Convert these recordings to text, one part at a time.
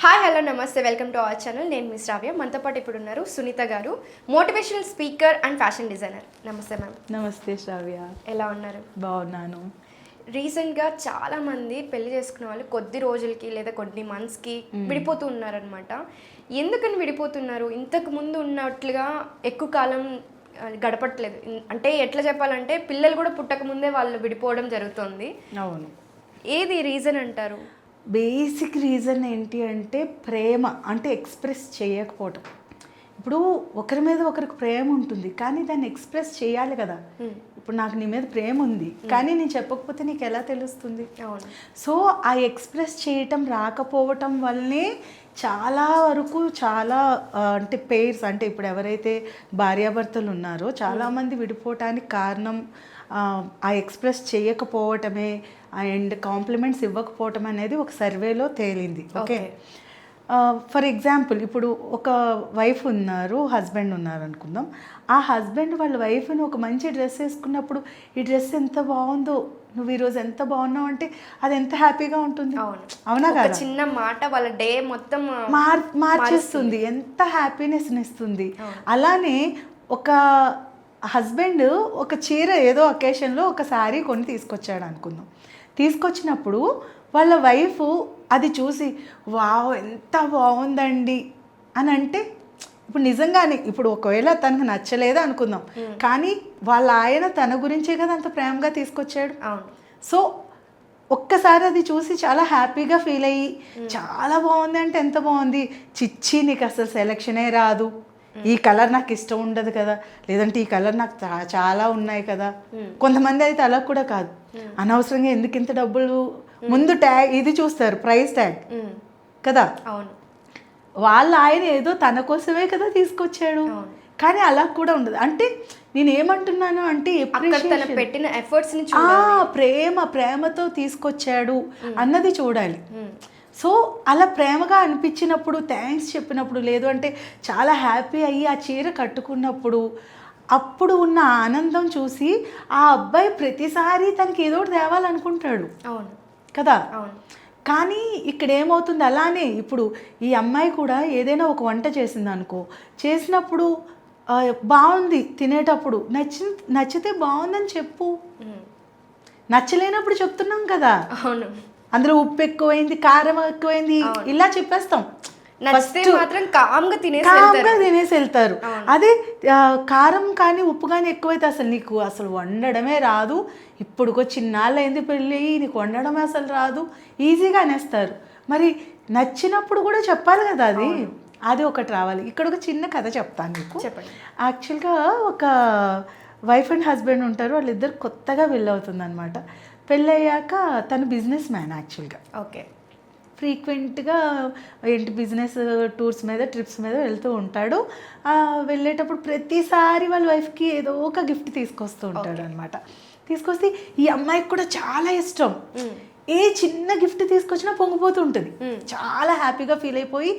Hi hello నమస్తే welcome to our channel. నేను మీ శ్రావ్య. మనతో పాటు ఇప్పుడు ఉన్నారు సునీత గారు, motivational speaker and fashion designer. నమస్తే మ్యామ్. నమస్తే శ్రావ్య. ఎలా ఉన్నారు? బాగున్నాను. రీసెంట్గా చాలామంది పెళ్లి చేసుకున్న వాళ్ళు కొద్ది రోజులకి లేదా కొన్ని మంత్స్కి విడిపోతూ ఉన్నారనమాట. ఎందుకని విడిపోతున్నారు? ఇంతకు ముందు ఉన్నట్లుగా ఎక్కువ కాలం గడపట్లేదు. అంటే ఎట్లా చెప్పాలంటే పిల్లలు కూడా పుట్టక ముందే వాళ్ళు విడిపోవడం జరుగుతుంది. అవును. ఏది రీజన్ అంటారు? బేసిక్ రీజన్ ఏంటి అంటే ప్రేమ అంటే ఎక్స్ప్రెస్ చేయకపోవటం. ఇప్పుడు ఒకరి మీద ఒకరికి ప్రేమ ఉంటుంది కానీ దాన్ని ఎక్స్ప్రెస్ చేయాలి కదా. ఇప్పుడు నాకు నీ మీద ప్రేమ ఉంది కానీ నేను చెప్పకపోతే నీకు ఎలా తెలుస్తుంది? సో ఆ ఎక్స్ప్రెస్ చేయటం రాకపోవటం వల్లనే చాలా వరకు చాలా అంటే పెయిర్స్ అంటే ఇప్పుడు ఎవరైతే భార్యాభర్తలు ఉన్నారో చాలామంది విడిపోవటానికి కారణం ఆ ఎక్స్ప్రెస్ చేయకపోవటమే అండ్ కాంప్లిమెంట్స్ ఇవ్వకపోవటం అనేది ఒక సర్వేలో తేలింది. ఓకే, ఫర్ ఎగ్జాంపుల్ ఇప్పుడు ఒక వైఫ్ ఉన్నారు, హస్బెండ్ ఉన్నారు అనుకుందాం. ఆ హస్బెండ్ వాళ్ళ వైఫ్ని ఒక మంచి డ్రెస్ వేసుకున్నప్పుడు ఈ డ్రెస్ ఎంత బాగుందో, నువ్వు ఈరోజు ఎంత బాగున్నావు అంటే అది ఎంత హ్యాపీగా ఉంటుంది. అవునా కదా? చిన్న మాట వాళ్ళ డే మొత్తం మార్చేస్తుంది, ఎంత హ్యాపీనెస్ ఇస్తుంది. అలానే ఒక హస్బెండ్ ఒక చీర ఏదో అకేషన్లో ఒక శారీ కొని తీసుకొచ్చాడు అనుకుందాం. తీసుకొచ్చినప్పుడు వాళ్ళ వైఫ్ అది చూసి వావ్ ఎంత బాగుందండి అని అంటే ఇప్పుడు నిజంగానే ఇప్పుడు ఒకవేళ తనకు నచ్చలేదు అనుకుందాం కానీ వాళ్ళ ఆయన తన గురించే కదా అంత ప్రేమగా తీసుకొచ్చాడు. సో ఒక్కసారి అది చూసి చాలా హ్యాపీగా ఫీల్ అయ్యి చాలా బాగుంది అంటే ఎంత బాగుంది, చిచ్చి నీకు అసలు సెలక్షనే రాదు, ఈ కలర్ నాకు ఇష్టం ఉండదు కదా, లేదంటే ఈ కలర్ నాకు చాలా ఉన్నాయి కదా. కొంతమంది అయితే అలా కూడా కాదు, అనవసరంగా ఎందుకు ఇంత డబ్బులు ముందు ట్యాగ్ ఇది చూస్తారు, ప్రైస్ ట్యాగ్ కదా. వాళ్ళ ఆయన ఏదో తన కోసమే కదా తీసుకొచ్చాడు కానీ అలా కూడా ఉండదు. అంటే నేను ఏమంటున్నాను అంటే పెట్టిన ఎఫర్ట్స్ ప్రేమతో తీసుకొచ్చాడు అన్నది చూడాలి. సో అలా ప్రేమగా అనిపించినప్పుడు థ్యాంక్స్ చెప్పినప్పుడు లేదు అంటే చాలా హ్యాపీ అయ్యి ఆ చీర కట్టుకున్నప్పుడు అప్పుడు ఉన్న ఆనందం చూసి ఆ అబ్బాయి ప్రతిసారి తనకి ఏదో ఒకటి తేవాలనుకుంటాడు కదా. కానీ ఇక్కడ ఏమవుతుంది, అలానే ఇప్పుడు ఈ అమ్మాయి కూడా ఏదైనా ఒక వంట చేసింది అనుకో, చేసినప్పుడు బాగుంది తినేటప్పుడు నచ్చితే బాగుందని చెప్పు, నచ్చలేనప్పుడు చెప్తున్నాం కదా. అందులో ఉప్పు ఎక్కువైంది, కారం ఎక్కువైంది ఇలా చెప్పేస్తాం. కామ్గా తినేసి వెళ్తారు. అదే కారం కానీ ఉప్పు కానీ ఎక్కువైతే అసలు నీకు అసలు వండడమే రాదు, ఇప్పుడుకో చిన్నాళ్ళు అయింది పెళ్ళి నీకు వండడమే అసలు రాదు, ఈజీగా అనేస్తారు. మరి నచ్చినప్పుడు కూడా చెప్పాలి కదా, అది ఒకటి రావాలి. ఇక్కడ ఒక చిన్న కథ చెప్తాను నీకు. యాక్చువల్గా ఒక వైఫ్ అండ్ హస్బెండ్ ఉంటారు, వాళ్ళిద్దరు కొత్తగా పెళ్ళవుతుంది అనమాట. పెళ్ళయ్యాక తను బిజినెస్ మ్యాన్ యాక్చువల్గా. ఓకే, ఫ్రీక్వెంట్గా ఏంటి బిజినెస్ టూర్స్ మీద ట్రిప్స్ మీద వెళ్తూ ఉంటాడు. వెళ్ళేటప్పుడు ప్రతిసారి వాళ్ళ వైఫ్కి ఏదో ఒక గిఫ్ట్ తీసుకొస్తూ ఉంటాడు అనమాట. తీసుకొస్తే ఈ అమ్మాయికి కూడా చాలా ఇష్టం, ఏ చిన్న గిఫ్ట్ తీసుకొచ్చినా పొంగిపోతూ ఉంటుంది, చాలా హ్యాపీగా ఫీల్ అయిపోయి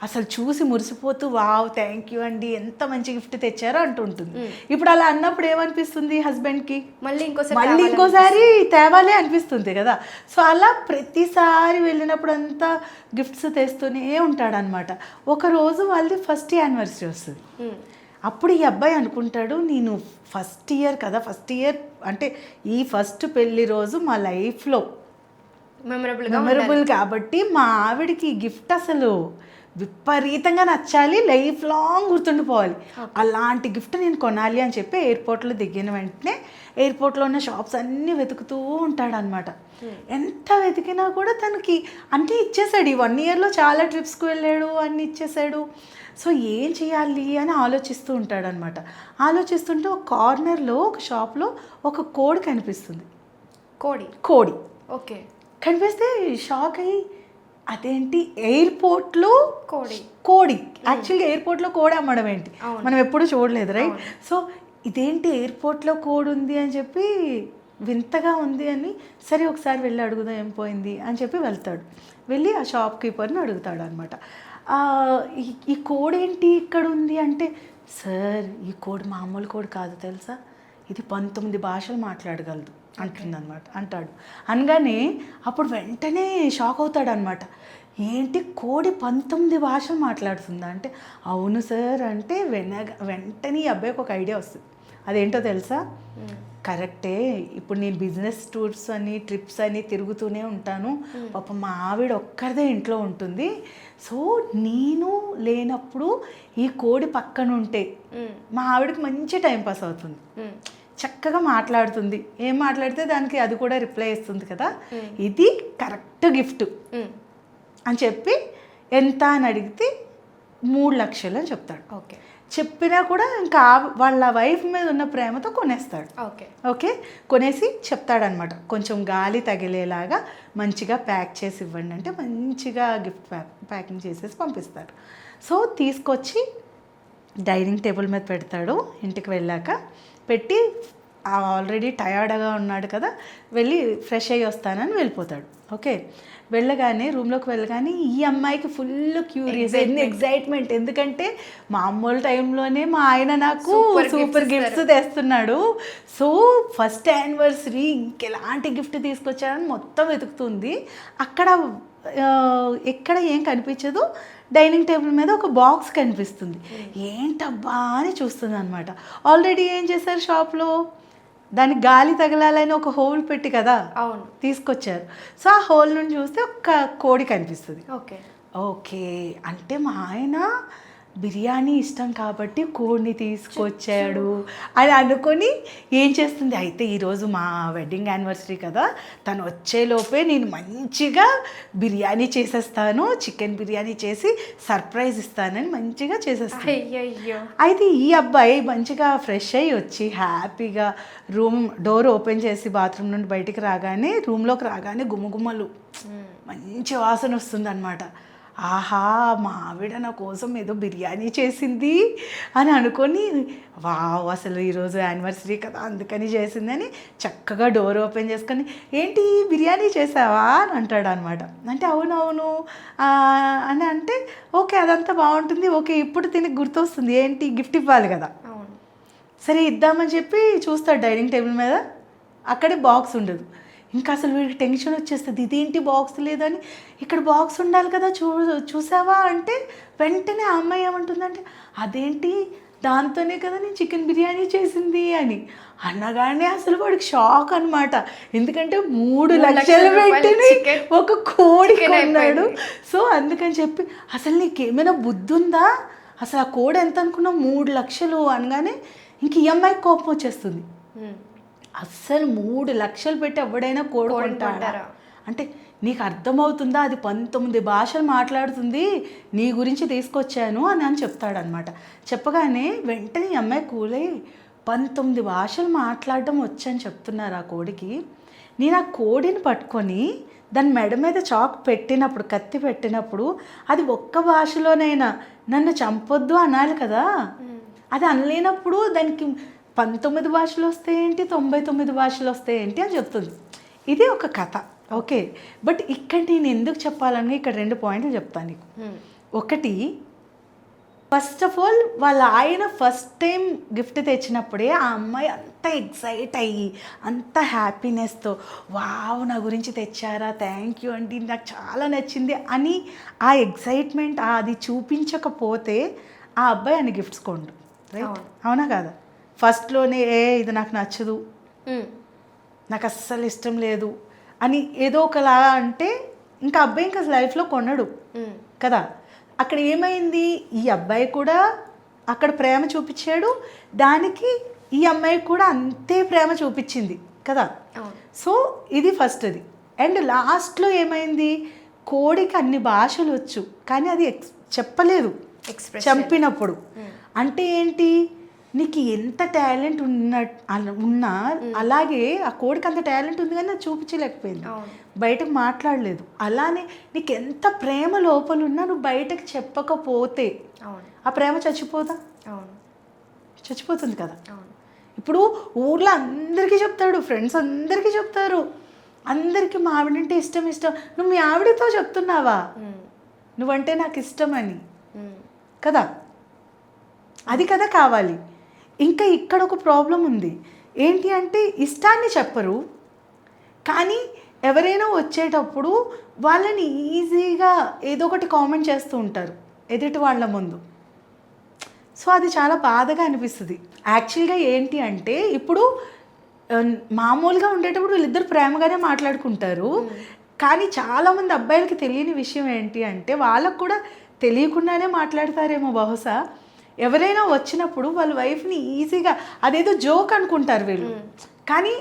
అసలు చూసి మురిసిపోతూ వావ్ థ్యాంక్ యూ అండి ఎంత మంచి గిఫ్ట్ తెచ్చారో అంటుంటుంది. ఇప్పుడు అలా అన్నప్పుడు ఏమనిపిస్తుంది హస్బెండ్కి, మళ్ళీ ఇంకోసారి తేవాలే అనిపిస్తుంది కదా. సో అలా ప్రతిసారి వెళ్ళినప్పుడు అంతా గిఫ్ట్స్ తెస్తూనే ఉంటాడనమాట. ఒకరోజు వాళ్ళది ఫస్ట్ యానివర్సరీ వస్తుంది. అప్పుడు ఈ అబ్బాయి అనుకుంటాడు, నేను ఫస్ట్ ఇయర్ కదా, ఫస్ట్ ఇయర్ అంటే ఈ ఫస్ట్ పెళ్లి రోజు మా లైఫ్లో మెమరబుల్ కాబట్టి మా ఆవిడకి గిఫ్ట్ అసలు విపరీతంగా నచ్చాలి, లైఫ్ లాంగ్ గుర్తుండిపోవాలి, అలాంటి గిఫ్ట్ నేను కొనాలి అని చెప్పి ఎయిర్పోర్ట్లో దిగిన వెంటనే ఎయిర్పోర్ట్లో ఉన్న షాప్స్ అన్నీ వెతుకుతూ ఉంటాడనమాట. ఎంత వెతికినా కూడా తనకి అన్నీ ఇచ్చేసాడు. ఈ 1 ఇయర్లో చాలా ట్రిప్స్కి వెళ్ళాడు, అన్నీ ఇచ్చేసాడు. సో ఏం చేయాలి అని ఆలోచిస్తూ ఉంటాడనమాట. ఆలోచిస్తుంటే ఒక కార్నర్లో ఒక షాప్లో ఒక కోడి కనిపిస్తుంది. కోడి ఓకే కనిపిస్తే షాక్ అయ్యి అదేంటి ఎయిర్పోర్ట్లో కోడి యాక్చువల్గా ఎయిర్పోర్ట్లో కోడి అమ్మడం ఏంటి మనం ఎప్పుడు చూడలేదు రైట్. సో ఇదేంటి ఎయిర్పోర్ట్లో కోడి ఉంది అని చెప్పి వింతగా ఉంది అని సరే ఒకసారి వెళ్ళి అడుగుదాం ఏం పోయింది అని చెప్పి వెళ్తాడు. వెళ్ళి ఆ షాప్ కీపర్ని అడుగుతాడు అనమాట, ఈ కోడి ఏంటి ఇక్కడ ఉంది అంటే, సార్ ఈ కోడి మామూలు కోడి కాదు తెలుసా, ఇది 19 భాషలు మాట్లాడగలదు అంటాడు. అనగానే అప్పుడు వెంటనే షాక్ అవుతాడు అనమాట, ఏంటి కోడి 19 భాషలు మాట్లాడుతుందా అంటే, అవును సార్ అంటే వెంటనే ఈ అబ్బాయికి ఒక ఐడియా వస్తుంది. అదేంటో తెలుసా? కరెక్టే, ఇప్పుడు నేను బిజినెస్ టూర్స్ అని ట్రిప్స్ అని తిరుగుతూనే ఉంటాను, పాపం మా ఆవిడ ఒక్కరిదే ఇంట్లో ఉంటుంది, సో నేను లేనప్పుడు ఈ కోడి పక్కన ఉంటే మా ఆవిడకి మంచి టైంపాస్ అవుతుంది, చక్కగా మాట్లాడుతుంది, ఏం మాట్లాడితే దానికి అది కూడా రిప్లై ఇస్తుంది కదా, ఇది కరెక్ట్ గిఫ్ట్ అని చెప్పి ఎంత అని అడిగితే 3 లక్షలు అని చెప్తాడు. ఓకే, చెప్పినా కూడా ఇంకా వాళ్ళ వైఫ్ మీద ఉన్న ప్రేమతో కొనేస్తాడు. ఓకే, ఓకే, కొనేసి చెప్తాడనమాట, కొంచెం గాలి తగిలేలాగా మంచిగా ప్యాక్ చేసి ఇవ్వండి అంటే మంచిగా గిఫ్ట్ ప్యాకింగ్ చేసేసి పంపిస్తాడు. సో తీసుకొచ్చి డైనింగ్ టేబుల్ మీద పెడతాడు. ఇంటికి వెళ్ళాక పెట్టి ఆల్రెడీ టయర్డ్గా ఉన్నాడు కదా, వెళ్ళి ఫ్రెష్ అయ్యి వస్తానని వెళ్ళిపోతాడు. ఓకే, వెళ్ళగానే రూమ్లోకి వెళ్ళగానే ఈ అమ్మాయికి ఫుల్ క్యూరియస్, ఎగ్జైట్మెంట్, ఎందుకంటే మామూలు టైంలోనే మా ఆయన నాకు సూపర్ గిఫ్ట్స్ తెస్తున్నాడు, సో ఫస్ట్ యానివర్సరీ ఇంకెలాంటి గిఫ్ట్ తీసుకొచ్చాడని మొత్తం వెతుకుతుంది. అక్కడ ఎక్కడ ఏం కనిపించదు, డైనింగ్ టేబుల్ మీద ఒక బాక్స్ కనిపిస్తుంది. ఏంటబ్బా అని చూస్తుంది అనమాట. ఆల్రెడీ ఏం చేశారు షాప్లో, దానికి గాలి తగలాలని ఒక హోల్ పెట్టి కదా అవును తీసుకొచ్చారు. సో ఆ హోల్ నుండి చూస్తే ఒక కోడి కనిపిస్తుంది. ఓకే, ఓకే అంటే మా ఆయన బిర్యానీ ఇష్టం కాబట్టి కోడిని తీసుకొచ్చాడు అని అనుకొని ఏం చేస్తుంది, అయితే ఈరోజు మా వెడ్డింగ్ యానివర్సరీ కదా, తను వచ్చేలోపే నేను మంచిగా బిర్యానీ చేసేస్తాను, చికెన్ బిర్యానీ చేసి సర్ప్రైజ్ ఇస్తానని మంచిగా చేసేస్తాను. అయ్యయ్యో, అయితే ఈ అబ్బాయి మంచిగా ఫ్రెష్ అయ్యి వచ్చి హ్యాపీగా రూమ్ డోర్ ఓపెన్ చేసి బాత్రూమ్ నుండి బయటికి రాగానే, రూమ్లోకి రాగానే గుమ్మగుమ్మలు మంచి వాసన వస్తుంది అనమాట. ఆహా, మా ఆవిడ నా కోసం ఏదో బిర్యానీ చేసింది అని అనుకొని, వావ్ అసలు ఈరోజు యానివర్సరీ కదా అందుకని చేసిందని చక్కగా డోర్ ఓపెన్ చేసుకొని, ఏంటి బిర్యానీ చేసావా అని అంటాడు అనమాట. అంటే అవునవును అని అంటే, ఓకే అదంతా బాగుంటుంది, ఓకే ఇప్పుడు తిని గుర్తొస్తుంది, ఏంటి గిఫ్ట్ ఇవ్వాలి కదా, సరే ఇద్దామని చెప్పి చూస్తాడు డైనింగ్ టేబుల్ మీద, అక్కడే బాక్స్ ఉండదు. ఇంకా అసలు వీడికి టెన్షన్ వచ్చేస్తుంది, ఇదేంటి బాక్స్ లేదని, ఇక్కడ బాక్స్ ఉండాలి కదా, చూసావా అంటే వెంటనే ఆ అమ్మాయి ఏమంటుందంటే, అదేంటి దాంతోనే కదా నేను చికెన్ బిర్యానీ చేసింది అని అనగానే అసలు వాడికి షాక్ అనమాట. ఎందుకంటే 3 లక్షలు పెట్టి ఒక కోడి కొన్నాడు. సో అందుకని చెప్పి, అసలు నీకేమైనా బుద్ధి ఉందా, అసలు ఆ కోడి ఎంత అనుకున్నావు, 3 లక్షలు అనగానే ఇంక ఈ అమ్మాయికి కోపం వచ్చేస్తుంది. అస్సలు 3 లక్షలు పెట్టి ఎవడైనా కోడి కొంటారా అంటే, నీకు అర్థమవుతుందా, అది 19 భాషలు మాట్లాడుతుంది, నీ గురించి తీసుకొచ్చాను అని చెప్తాడనమాట. చెప్పగానే వెంటనే ఈ అమ్మాయి కూలై, 19 భాషలు మాట్లాడడం వచ్చని చెప్తున్నారు ఆ కోడికి, నేను ఆ కోడిని పట్టుకొని దాని మెడ మీద చాక్ పెట్టినప్పుడు, కత్తి పెట్టినప్పుడు, అది ఒక్క భాషలోనైనా నన్ను చంపొద్దు అనాలి కదా, అది అనలేనప్పుడు దానికి 19 భాషలు వస్తాయేంటి, 99 భాషలు వస్తాయేంటి అని చెప్తుంది. ఇది ఒక కథ. ఓకే, బట్ ఇక్కడ నేను ఎందుకు చెప్పాలని ఇక్కడ 2 పాయింట్లు చెప్తాను నీకు. ఒకటి, ఫస్ట్ ఆఫ్ ఆల్ వాళ్ళ ఆయన ఫస్ట్ టైం గిఫ్ట్ తెచ్చినప్పుడే ఆ అమ్మాయి అంత ఎక్సైట్ అయ్యి అంత హ్యాపీనెస్తో, వావ్ నా గురించి తెచ్చారా, థ్యాంక్ యూ అండి, నాకు చాలా నచ్చింది అని ఆ ఎక్సైట్మెంట్ అది చూపించకపోతే ఆ అబ్బాయి అని గిఫ్ట్స్ కొండు, రైట్? అవునా కాదా? ఫస్ట్లోనే ఇది నాకు నచ్చదు, నాకు అస్సలు ఇష్టం లేదు అని ఏదో ఒకలా అంటే ఇంకా అబ్బాయి ఇంకా లైఫ్లో కొనడు కదా. అక్కడ ఏమైంది, ఈ అబ్బాయి కూడా అక్కడ ప్రేమ చూపించాడు, దానికి ఈ అమ్మాయి కూడా అంతే ప్రేమ చూపించింది కదా. సో ఇది ఫస్ట్ అది. అండ్ లాస్ట్లో ఏమైంది, కోడికి అన్ని భాషలు వచ్చు కానీ అది చెప్పలేదు చంపినప్పుడు. అంటే ఏంటి, నీకు ఎంత టాలెంట్ ఉన్నా అలాగే ఆ కోడికి అంత టాలెంట్ ఉంది కానీ అది చూపించలేకపోయింది, బయటకు మాట్లాడలేదు. అలానే నీకు ఎంత ప్రేమ లోపల ఉన్నా నువ్వు బయటకు చెప్పకపోతే ఆ ప్రేమ చచ్చిపోదా? చచ్చిపోతుంది కదా. ఇప్పుడు ఊర్లో అందరికీ చెప్తాడు, ఫ్రెండ్స్ అందరికీ చెప్తారు, అందరికీ మా ఆవిడంటే ఇష్టం, నువ్వు మీ ఆవిడతో చెప్తున్నావా నువ్వంటే నాకు ఇష్టం అని కదా, అది కదా కావాలి. ఇంకా ఇక్కడ ఒక ప్రాబ్లం ఉంది, ఏంటి అంటే ఇష్టాన్ని చెప్పరు కానీ ఎవరైనా వచ్చేటప్పుడు వాళ్ళని ఈజీగా ఏదో ఒకటి కామెంట్ చేస్తూ ఉంటారు ఎదుటి వాళ్ళ ముందు. సో అది చాలా బాధగా అనిపిస్తుంది. యాక్చువల్గా ఏంటి అంటే ఇప్పుడు మామూలుగా ఉండేటప్పుడు వీళ్ళిద్దరు ప్రేమగానే మాట్లాడుకుంటారు. కానీ చాలామంది అబ్బాయిలకి తెలియని విషయం ఏంటి అంటే వాళ్ళకు కూడా తెలియకుండానే మాట్లాడతారేమో బహుశా. ఎవరైనా వచ్చినప్పుడు వాళ్ళ వైఫ్ని ఈజీగా అదేదో జోక్ అనుకుంటారు వీళ్ళు, కానీ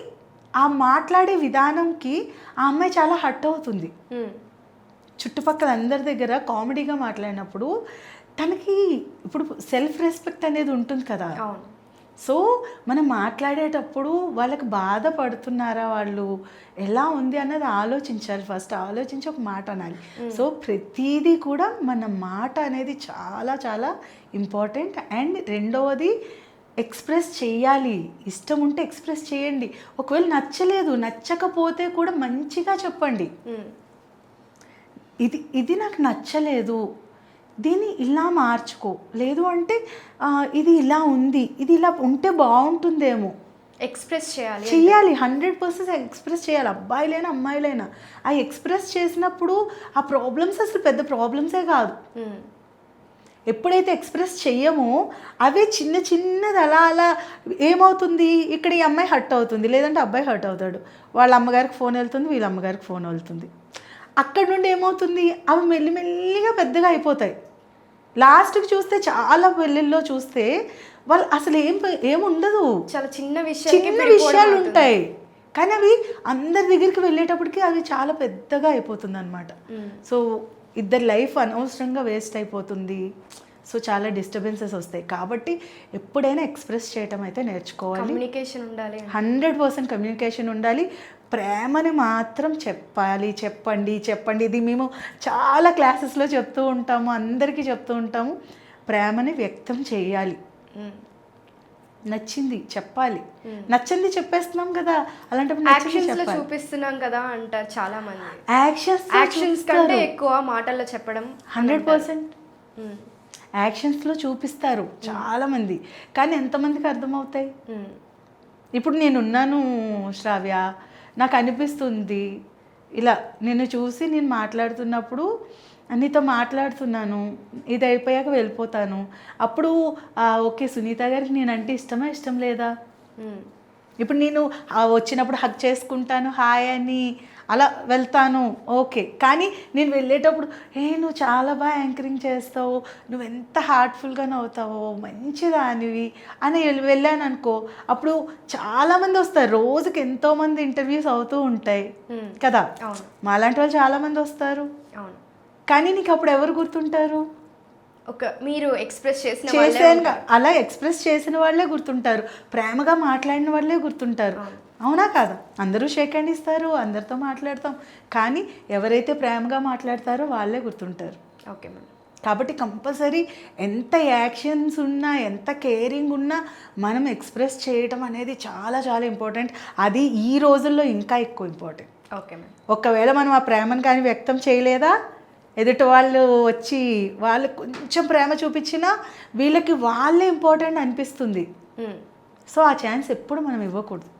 ఆ మాట్లాడే విధానంకి ఆ అమ్మాయి చాలా హర్ట్ అవుతుంది. చుట్టుపక్కల అందరి దగ్గర కామెడీగా మాట్లాడినప్పుడు తనకి ఇప్పుడు సెల్ఫ్ రెస్పెక్ట్ అనేది ఉంటుంది కదా. సో మనం మాట్లాడేటప్పుడు వాళ్ళకి బాధపడుతున్నారా, వాళ్ళు ఎలా ఉంది అన్నది ఆలోచించాలి. ఫస్ట్ ఆలోచించి ఒక మాట అనాలి. సో ప్రతిదీ కూడా మన మాట అనేది చాలా చాలా ఇంపార్టెంట్. అండ్ రెండవది ఎక్స్ప్రెస్ చేయాలి. ఇష్టం ఉంటే ఎక్స్ప్రెస్ చేయండి. ఒకవేళ నచ్చలేదు, నచ్చకపోతే కూడా మంచిగా చెప్పండి. ఇది నాకు నచ్చలేదు, దీన్ని ఇలా మార్చుకో, లేదు అంటే ఇది ఇలా ఉంది, ఇది ఇలా ఉంటే బాగుంటుందేమో. ఎక్స్ప్రెస్ చేయాలి 100% ఎక్స్ప్రెస్ చేయాలి. అబ్బాయిలైనా అమ్మాయిలైనా ఆ ఎక్స్ప్రెస్ చేసినప్పుడు ఆ ప్రాబ్లమ్స్ అసలు పెద్ద ప్రాబ్లమ్సే కాదు. ఎప్పుడైతే ఎక్స్ప్రెస్ చెయ్యమో అవే చిన్న చిన్నది అలా అలా ఏమవుతుంది, ఇక్కడ ఈ అమ్మాయి హర్ట్ అవుతుంది, లేదంటే అబ్బాయి హర్ట్ అవుతాడు, వాళ్ళ అమ్మగారికి ఫోన్ వెళ్తుంది, వీళ్ళ అమ్మగారికి ఫోన్ వెళ్తుంది. అక్కడ నుండి ఏమవుతుంది, అవి మెల్లిమెల్లిగా పెద్దగా అయిపోతాయి. లాస్ట్కి చూస్తే చాలా పెళ్ళిళ్ళలో చూస్తే వాళ్ళు అసలు ఏముండదు, చాలా చిన్న విషయాలు ఉంటాయి, కానీ అవి అందరి దగ్గరికి వెళ్ళేటప్పటికి అవి చాలా పెద్దగా అయిపోతుంది అనమాట. సో ఇద్దరు లైఫ్ అనవసరంగా వేస్ట్ అయిపోతుంది. సో చాలా డిస్టర్బెన్సెస్ వస్తాయి. కాబట్టి ఎప్పుడైనా ఎక్స్ప్రెస్ చేయటం అయితే నేర్చుకోవాలి. కమ్యూనికేషన్ ఉండాలి, 100% కమ్యూనికేషన్ ఉండాలి. ప్రేమని మాత్రం చెప్పండి. ఇది మేము చాలా క్లాసెస్లో చెప్తూ ఉంటాము, అందరికీ చెప్తూ ఉంటాము. ప్రేమని వ్యక్తం చేయాలి, నచ్చింది చెప్పాలి. నచ్చింది చెప్పేస్తున్నాం కదా, అలాంటప్పుడు చూపిస్తున్నాం కదా అంటారు చాలా మంది. యాక్షన్స్ కంటే ఎక్కువ మాటల్లో చెప్పడం 100% యాక్షన్స్లో చూపిస్తారు చాలామంది, కానీ ఎంతమందికి అర్థమవుతాయి? ఇప్పుడు నేనున్నాను శ్రావ్య, నాకు అనిపిస్తుంది ఇలా నిన్ను చూసి నేను మాట్లాడుతున్నప్పుడు నీతో మాట్లాడుతున్నాను, ఇది అయిపోయాక వెళ్ళిపోతాను. అప్పుడు ఓకే సునీత గారికి నేనంటే ఇష్టమా ఇష్టం లేదా? ఇప్పుడు నేను వచ్చినప్పుడు హగ్ చేసుకుంటాను, హాయ్ అని అలా వెళ్తాను, ఓకే. కానీ నేను వెళ్ళేటప్పుడు నువ్వు చాలా బాగా యాంకరింగ్ చేస్తావు, నువ్వు ఎంత హార్ట్ఫుల్గా నవ్వుతావో, మంచిదానివి అని వెళ్ళాను అనుకో, అప్పుడు చాలామంది వస్తారు. రోజుకి ఎంతోమంది ఇంటర్వ్యూస్ అవుతూ ఉంటాయి కదా, మాలాంటి వాళ్ళు చాలామంది వస్తారు. కానీ నీకు అప్పుడు ఎవరు గుర్తుంటారు? మీరు ఎక్స్ప్రెస్ చేసిన అలా ఎక్స్ప్రెస్ చేసిన వాళ్ళే గుర్తుంటారు, ప్రేమగా మాట్లాడిన వాళ్ళే గుర్తుంటారు. అవునా కాదా? అందరూ షేక్ హ్యాండ్ ఇస్తారు, అందరితో మాట్లాడతాం, కానీ ఎవరైతే ప్రేమగా మాట్లాడతారో వాళ్ళే గుర్తుంటారు. Okay ma'am. కాబట్టి కంపల్సరీ ఎంత యాక్షన్స్ ఉన్నా, ఎంత కేరింగ్ ఉన్నా మనం ఎక్స్ప్రెస్ చేయటం అనేది చాలా చాలా ఇంపార్టెంట్. అది ఈ రోజుల్లో ఇంకా ఎక్కువ ఇంపార్టెంట్. Okay ma'am. ఒకవేళ మనం ఆ ప్రేమను కానీ వ్యక్తం చేయలేదా, ఎదుటి వాళ్ళు వచ్చి వాళ్ళు కొంచెం ప్రేమ చూపించినా వీళ్ళకి వాళ్ళే ఇంపార్టెంట్ అనిపిస్తుంది. సో ఆ ఛాన్స్ ఎప్పుడు మనం ఇవ్వకూడదు.